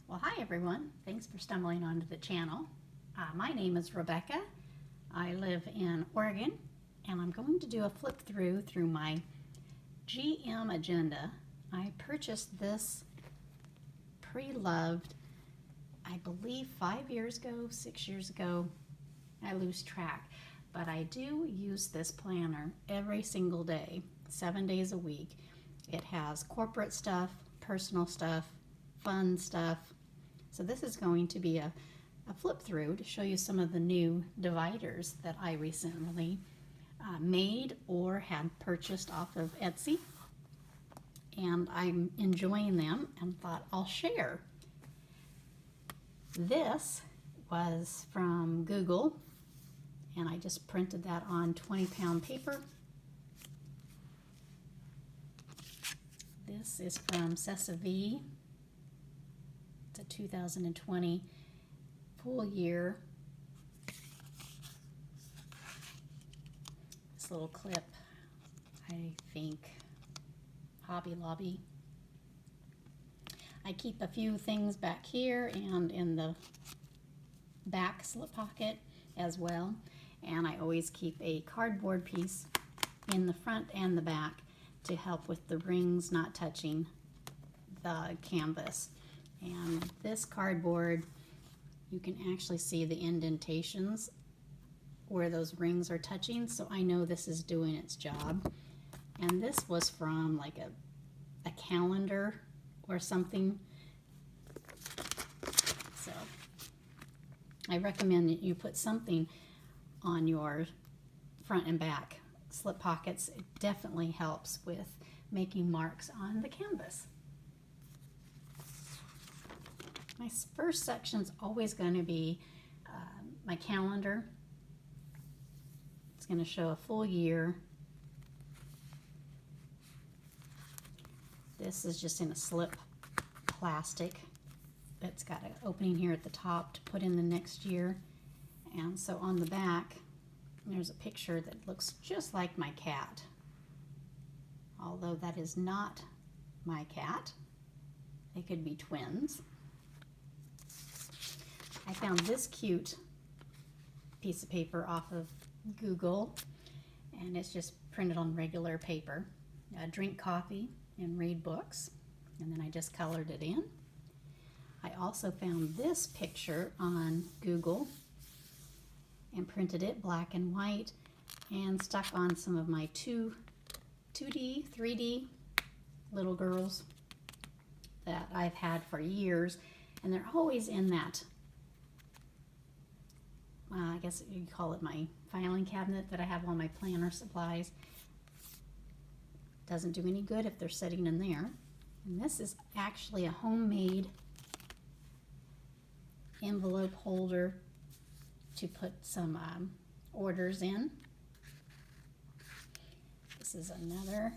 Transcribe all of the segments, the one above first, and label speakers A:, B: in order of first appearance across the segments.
A: Well, hi everyone. Thanks for stumbling onto the channel. My name is Rebecca. I live in Oregon, and I'm going to do a flip through my GM agenda. I purchased this pre-loved, I believe 5 years ago, 6 years ago. I lose track, but I do use this planner every single day, 7 days a week. It has corporate stuff, personal stuff, fun stuff. So this is going to be a flip through to show you some of the new dividers that I recently made or had purchased off of Etsy. And I'm enjoying them and thought I'll share. This was from Google, and I just printed that on 20-pound paper. This is from V. It's a 2020 full year. This little clip, I think, Hobby Lobby. I keep a few things back here and in the back slip pocket as well. And I always keep a cardboard piece in the front and the back to help with the rings not touching the canvas. And this cardboard, you can actually see the indentations where those rings are touching, so I know this is doing its job. And this was from like a calendar or something. So I recommend that you put something on your front and back slip pockets. It definitely helps with making marks on the canvas. My first section is always going to be my calendar. It's going to show a full year. This is just in a slip plastic. It's got an opening here at the top to put in the next year. And so on the back, there's a picture that looks just like my cat. Although that is not my cat. They could be twins. I found this cute piece of paper off of Google, and it's just printed on regular paper. Drink coffee and read books, and then I just colored it in. I also found this picture on Google and printed it black and white and stuck on some of my 2D, 3D little girls that I've had for years, and they're always in that I guess you call it my filing cabinet that I have all my planner supplies. Doesn't do any good if they're sitting in there. And this is actually a homemade envelope holder to put some orders in. This is another.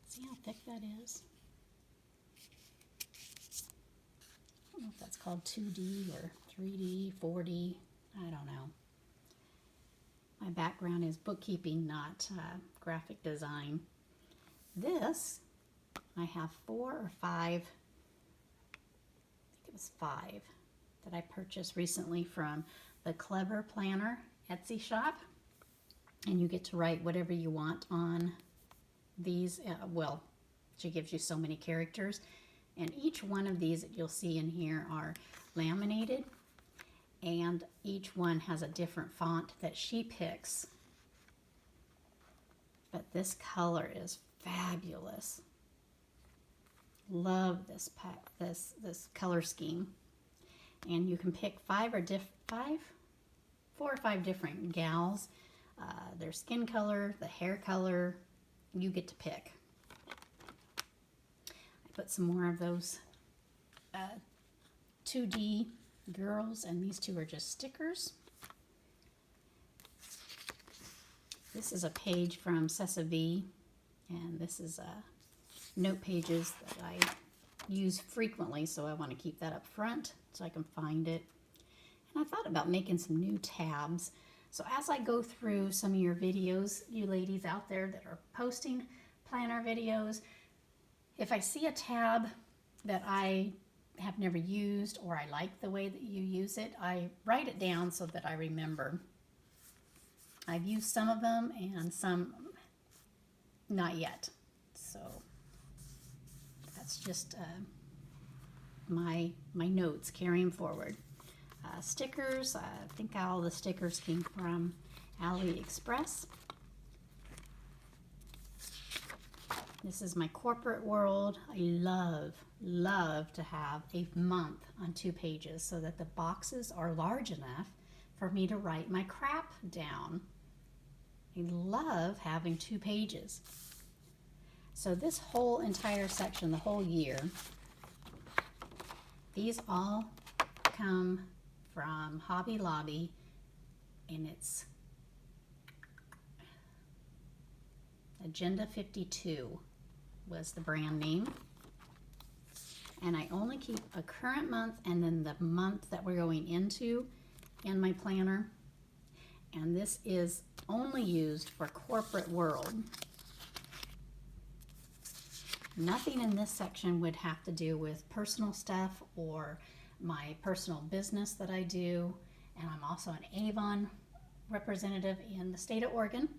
A: See how thick that is? I don't know if that's called 2D or 3D, 4D, I don't know. My background is bookkeeping, not graphic design. This, I have 4 or 5, I think it was 5, that I purchased recently from the Clever Planner Etsy shop. And you get to write whatever you want on these. Well, she gives you so many characters. And each one of these that you'll see in here are laminated, and each one has a different font that she picks. But this color is fabulous. Love this color scheme. And you can pick 4 or 5 different gals. Their skin color, the hair color, you get to pick. Put some more of those 2D girls, and these two are just stickers. This is a page from V, and this is note pages that I use frequently, so I want to keep that up front so I can find it. And I thought about making some new tabs. So as I go through some of your videos, you ladies out there that are posting planner videos, If I see a tab that I have never used or I like the way that you use it, I write it down so that I remember. I've used some of them and some not yet. So that's just my notes carrying forward. Stickers, I think all the stickers came from AliExpress. This is my corporate world. I love to have a month on 2 pages so that the boxes are large enough for me to write my crap down. I love having 2 pages. So this whole entire section, the whole year, these all come from Hobby Lobby, and it's Agenda 52 was the brand name. And I only keep a current month and then the month that we're going into in my planner. And this is only used for corporate world. Nothing in this section would have to do with personal stuff or my personal business that I do. And I'm also an AVON representative in the state of Oregon.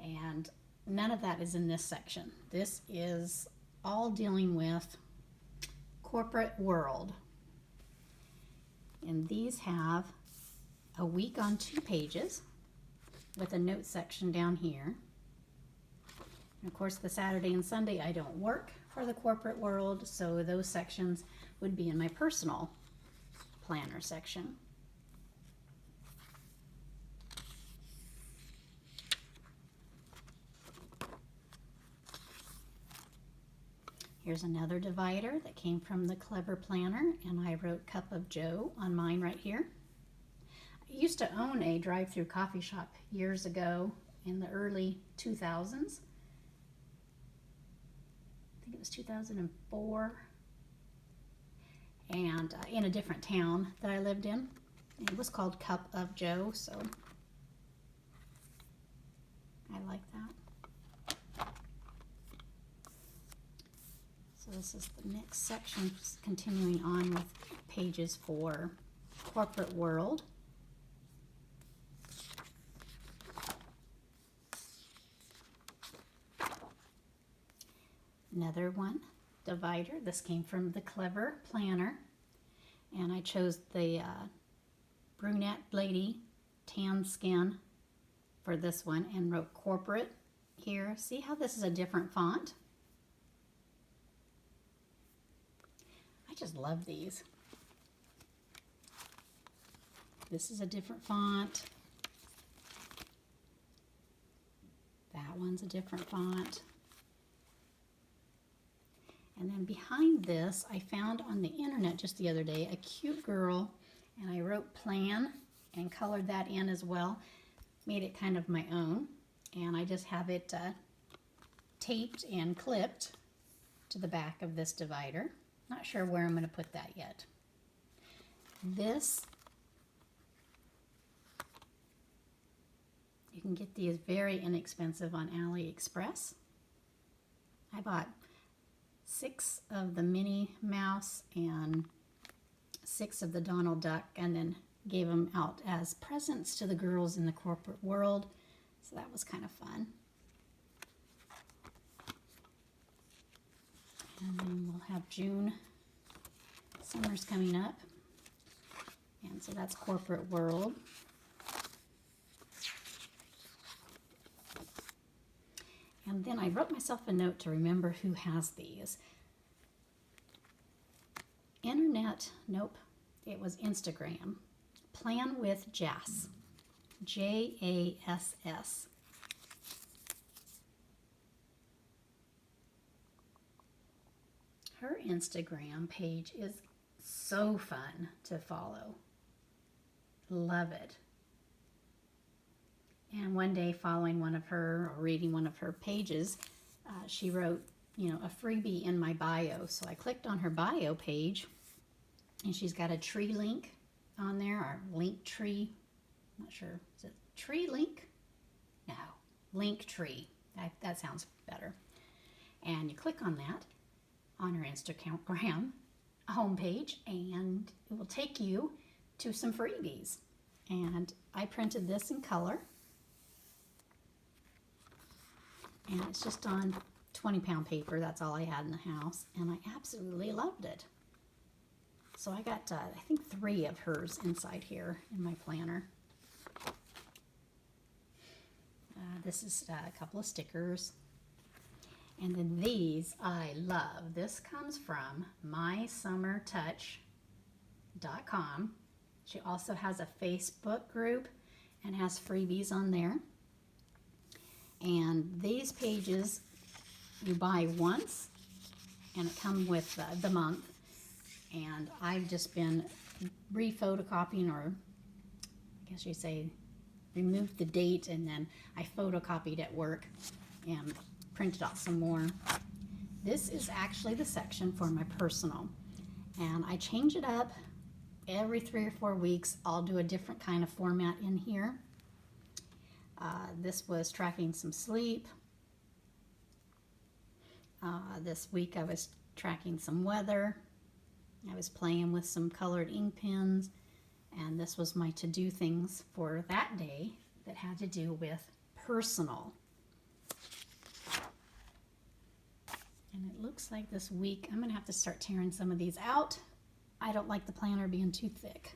A: And none of that is in this section. This is all dealing with corporate world. And these have a week on 2 pages with a note section down here. And of course, the Saturday and Sunday I don't work for the corporate world, so those sections would be in my personal planner section. Here's another divider that came from the Clever Planner, and I wrote Cup of Joe on mine right here. I used to own a drive-through coffee shop years ago in the early 2000s. I think it was 2004. And in a different town that I lived in. It was called Cup of Joe, so I like that. So this is the next section, continuing on with pages for corporate world. Another one, divider. This came from the Clever Planner, and I chose the brunette lady tan skin for this one and wrote corporate here. See how this is a different font? I just love these. This is a different font. That one's a different font. And then behind this, I found on the internet just the other day a cute girl, and I wrote plan and colored that in as well. Made it kind of my own, and I just have it taped and clipped to the back of this divider. Not sure where I'm going to put that yet. This, you can get these very inexpensive on AliExpress. I bought 6 of the Minnie Mouse and 6 of the Donald Duck, and then gave them out as presents to the girls in the corporate world. So that was kind of fun. And then we'll have June. Summer's coming up. And so that's corporate world. And then I wrote myself a note to remember who has these. Internet, nope, it was Instagram. Plan with Jass, Jass. Her Instagram page is so fun to follow. Love it. And one day, following one of her, or reading one of her pages, she wrote, you know, a freebie in my bio. So I clicked on her bio page, and she's got a tree link on there, or link tree. I'm not sure. Is it tree link? No, link tree. That sounds better. And you click on that, on our Instagram homepage, and it will take you to some freebies. And I printed this in color, and it's just on 20-pound paper. That's all I had in the house, and I absolutely loved it. So I got, I think, 3 of hers inside here in my planner. This is a couple of stickers. And then these I love. This comes from mysummertouch.com. She also has a Facebook group and has freebies on there. And these pages you buy once, and it comes with the month. And I've just been re-photocopying, or I guess you say removed the date, and then I photocopied at work and printed out some more. This is actually the section for my personal, and I change it up every 3 or 4 weeks. I'll do a different kind of format in here. This was tracking some sleep. This week I was tracking some weather. I was playing with some colored ink pens, and this was my to-do things for that day that had to do with personal. And it looks like this week I'm going to have to start tearing some of these out. I don't like the planner being too thick.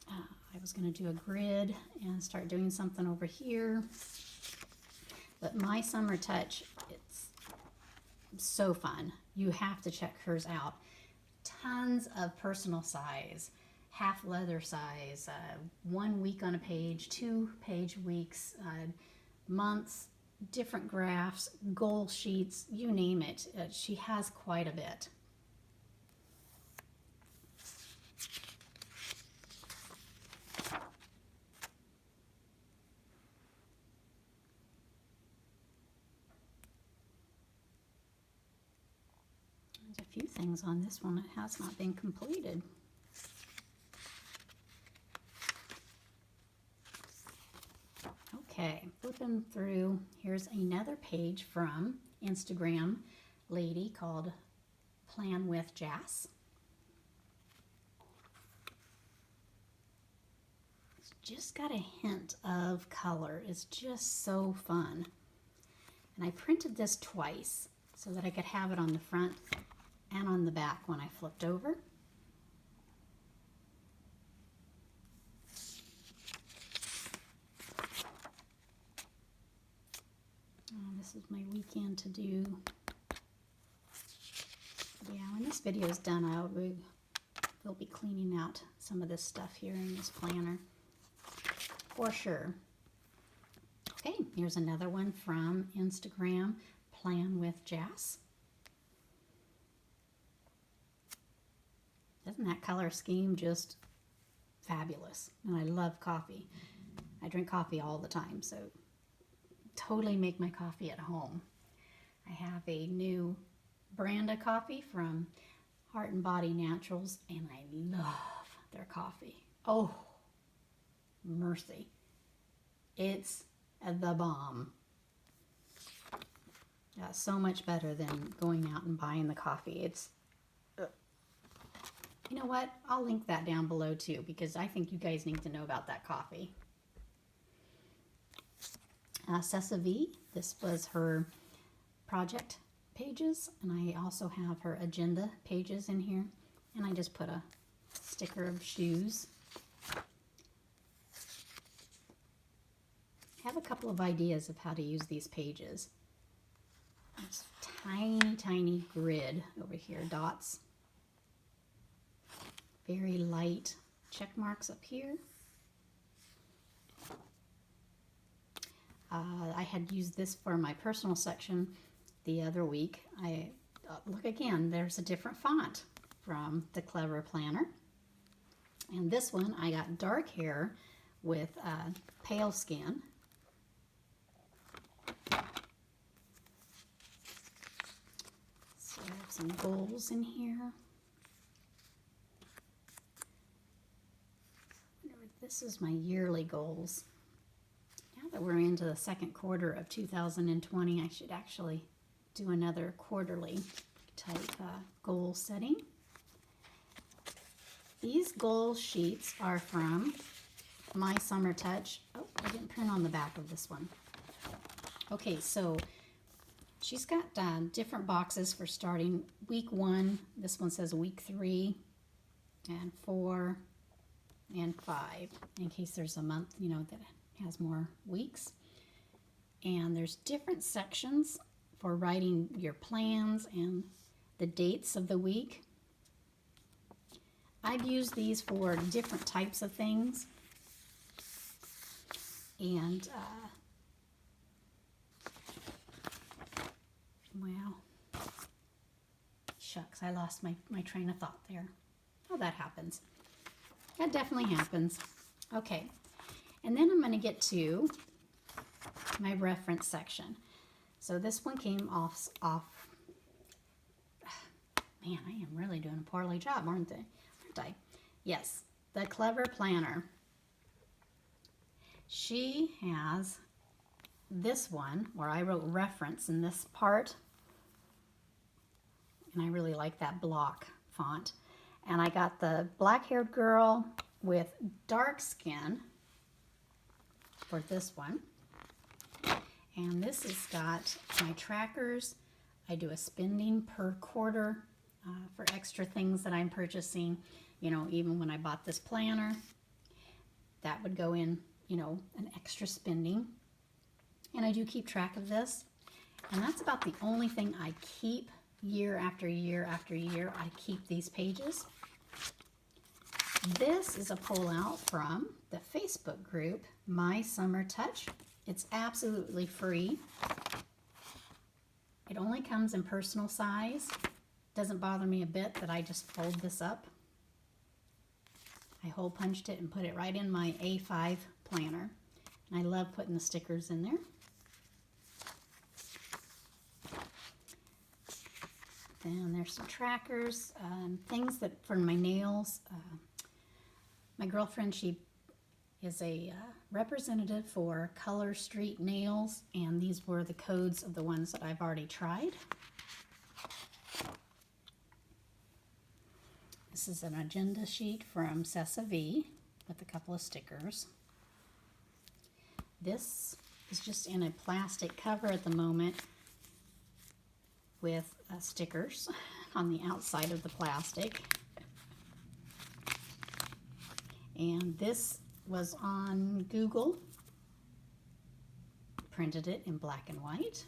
A: I was going to do a grid and start doing something over here. But My Summer Touch, it's so fun. You have to check hers out. Tons of personal size, half leather size, 1 week on a page, 2-page weeks, months, different graphs, goal sheets, you name it. She has quite a bit. There's a few things on this one that has not been completed. Okay, flipping through, here's another page from Instagram lady called Plan with Jas. It's just got a hint of color. It's just so fun. And I printed this twice so that I could have it on the front and on the back when I flipped over. This is my weekend to do. Yeah, when this video is done, we'll be cleaning out some of this stuff here in this planner for sure. Okay, here's another one from Instagram, Plan with Jas. Isn't that color scheme just fabulous? And I love coffee. I drink coffee all the time, so totally make my coffee at home. I have a new brand of coffee from Heart and Body Naturals, and I love their coffee. Oh, mercy. It's the bomb. So much better than going out and buying the coffee. It's, you know what? I'll link that down below too, because I think you guys need to know about that coffee. Cessa V, this was her project pages, and I also have her agenda pages in here, and I just put a sticker of shoes. I have a couple of ideas of how to use these pages. This tiny, tiny grid over here, dots. Very light check marks up here. I had used this for my personal section the other week. Look again, there's a different font from the Clever Planner. And this one, I got dark hair with pale skin. So I have some goals in here. This is my yearly goals. Now that we're into the second quarter of 2020, I should actually do another quarterly type goal setting. These goal sheets are from My Summer Touch. Oh, I didn't print on the back of this one. Okay, so she's got different boxes for starting week 1. This one says week 3 and 4 and 5, in case there's a month, you know, that has more weeks. And there's different sections for writing your plans and the dates of the week. I've used these for different types of things. And, well, shucks, I lost my train of thought there. Oh, that happens. That definitely happens. Okay, and then I'm going to get to my reference section. So this one came off. Man, I am really doing a poorly job, aren't I? Yes, the Clever Planner. She has this one where I wrote reference in this part, and I really like that block font. And I got the black-haired girl with dark skin for this one. And this has got my trackers. I do a spending per quarter for extra things that I'm purchasing. You know, even when I bought this planner, that would go in, you know, an extra spending. And I do keep track of this. And that's about the only thing I keep year after year after year. I keep these pages. This is a pullout from the Facebook group, My Summer Touch. It's absolutely free. It only comes in personal size. Doesn't bother me a bit that I just fold this up. I hole punched it and put it right in my A5 planner. And I love putting the stickers in there. Then there's some trackers, things that for my nails. My girlfriend, she is a representative for Color Street Nails, and these were the codes of the ones that I've already tried. This is an agenda sheet from Cessa V with a couple of stickers. This is just in a plastic cover at the moment with stickers on the outside of the plastic. And this was on Google. Printed it in black and white.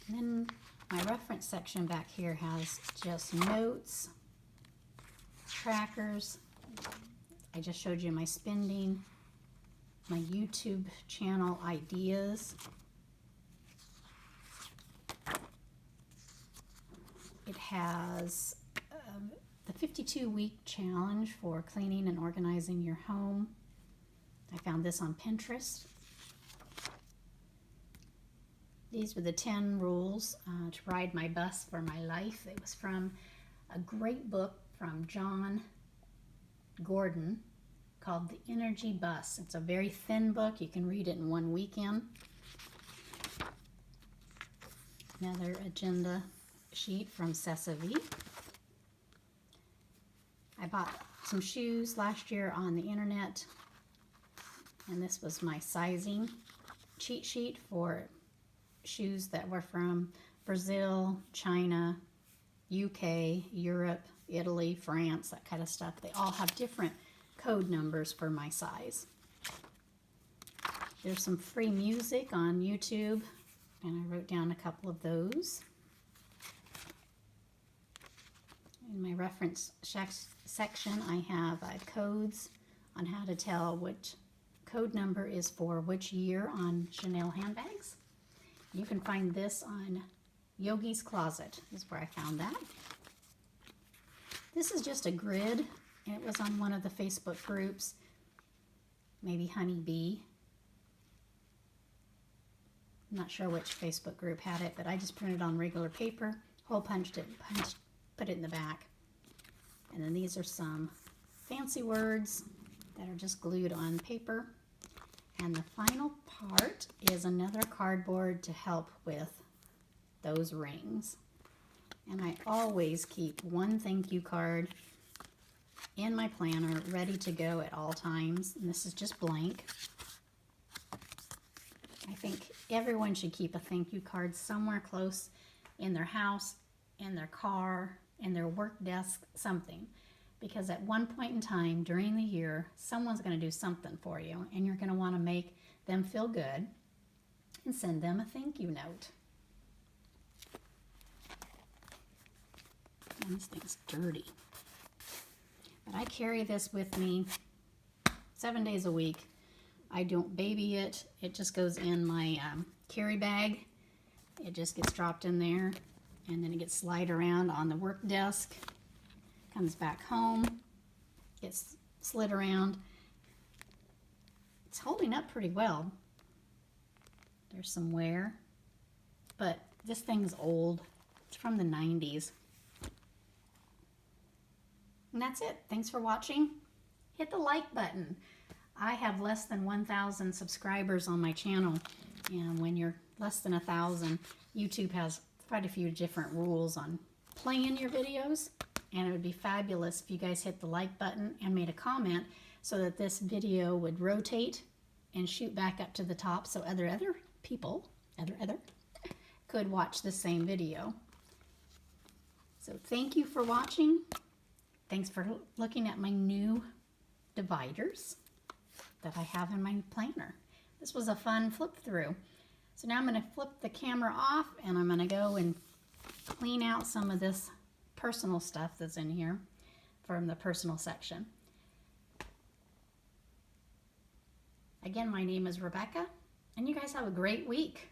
A: And then my reference section back here has just notes, trackers. I just showed you my spending, my YouTube channel ideas. It has the 52-week challenge for cleaning and organizing your home. I found this on Pinterest. These were the 10 rules to ride my bus for my life. It was from a great book from John Gordon called The Energy Bus. It's a very thin book. You can read it in one weekend. Another agenda sheet from Cessa V. I bought some shoes last year on the internet, and this was my sizing cheat sheet for shoes that were from Brazil, China, UK, Europe, Italy, France, that kind of stuff. They all have different code numbers for my size. There's some free music on YouTube, and I wrote down a couple of those. In my reference section, I have codes on how to tell which code number is for which year on Chanel handbags. You can find this on Yogi's Closet, is where I found that. This is just a grid, and it was on one of the Facebook groups, maybe Honeybee. I'm not sure which Facebook group had it, but I just printed on regular paper, hole punched it, put it in the back. And then these are some fancy words that are just glued on paper. And the final part is another cardboard to help with those rings. And I always keep one thank you card in my planner ready to go at all times. And this is just blank. I think everyone should keep a thank you card somewhere close in their house, in their car, in their work desk, something. Because at one point in time during the year, someone's going to do something for you, and you're going to want to make them feel good and send them a thank you note. And this thing's dirty. But I carry this with me 7 days a week. I don't baby it. It just goes in my carry bag. It just gets dropped in there, and then it gets slid around on the work desk. Comes back home, gets slid around. It's holding up pretty well. There's some wear, but this thing's old. It's from the 90s. And that's it. Thanks for watching. Hit the like button. I have less than 1,000 subscribers on my channel, and when you're less than 1,000, YouTube has quite a few different rules on playing your videos. And it would be fabulous if you guys hit the like button and made a comment so that this video would rotate and shoot back up to the top so other people could watch the same video. So thank you for watching. Thanks for looking at my new dividers that I have in my planner. This was a fun flip through. So now I'm going to flip the camera off, and I'm going to go and clean out some of this personal stuff that's in here from the personal section. Again, my name is Rebecca, and you guys have a great week.